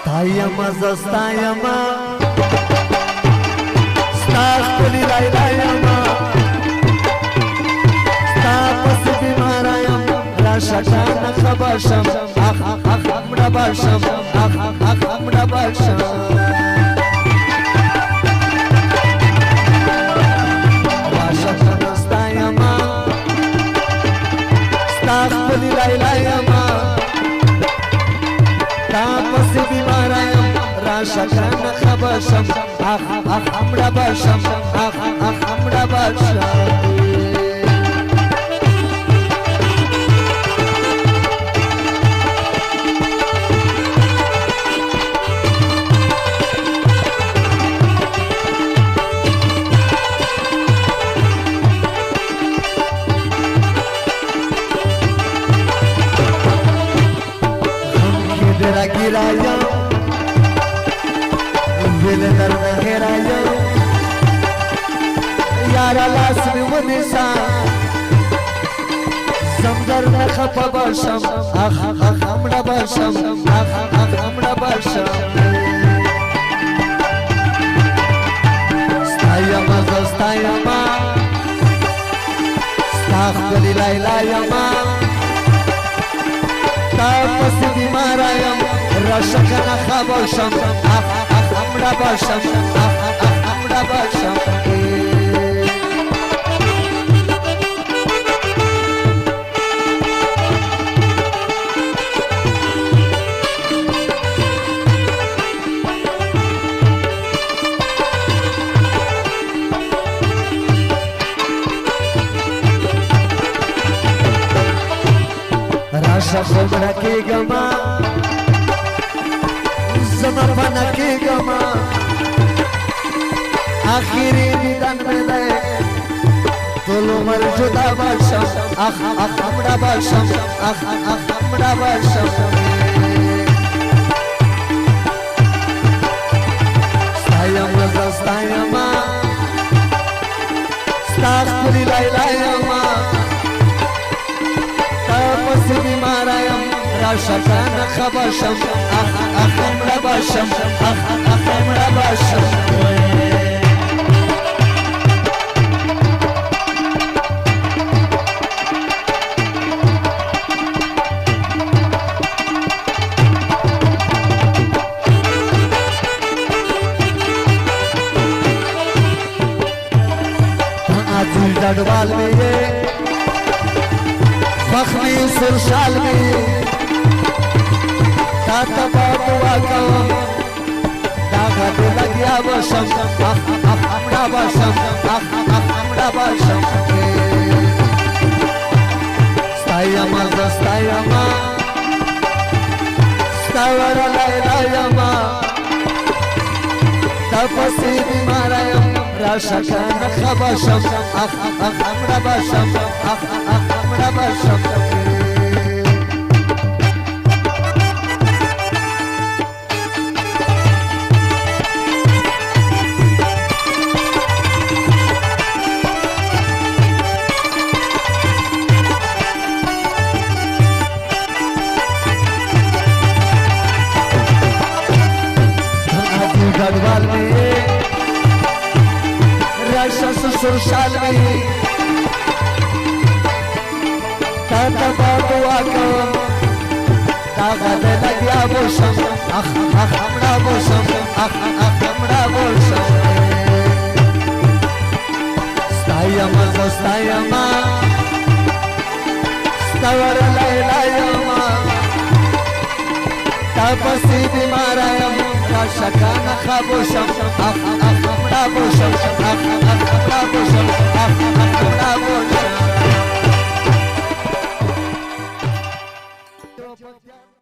Stayama zastayama Stakuli laylayama Stapas bimarayam Rashakana khabasham Amra basham Amra basham Rashakana stayama Stakuli laylayama Tapas bimarayam Rashakana khabasham Amra basham Amra basham Giraya, will never heraya. Yara las mi munisa, samdar na khapa basham, amra basham, amra basham. Stayama, stayama, stakuli laylayama. Tapas bimarayam Rashakana khabasham Amra basham Amra basham Rasha khobra ke gama Zamafana ke gama Akhiri nidan mein de Tolo mar juda basham Amra basham Amra basham Stayama zastayama Stakuli laylayama Tapas bimarayam Rashakana khabasham Amra basham Amra basham Aadil dadwal mein ye Fakhri surshal mein Tata batua kam Daga de lagya basham Amra basham Amra basham Stayama zastayama Stawara laylayama Tapasi bimarayam Rashakana khabasham Amra basham Amra basham Gadwal mein Rasha surshal mein Tata batua kam Daga de lagya basham Amra basham Amra basham Stayama zastayama Stawara laylayama Tapasi bimarayam Rashakana khabasham Amra basham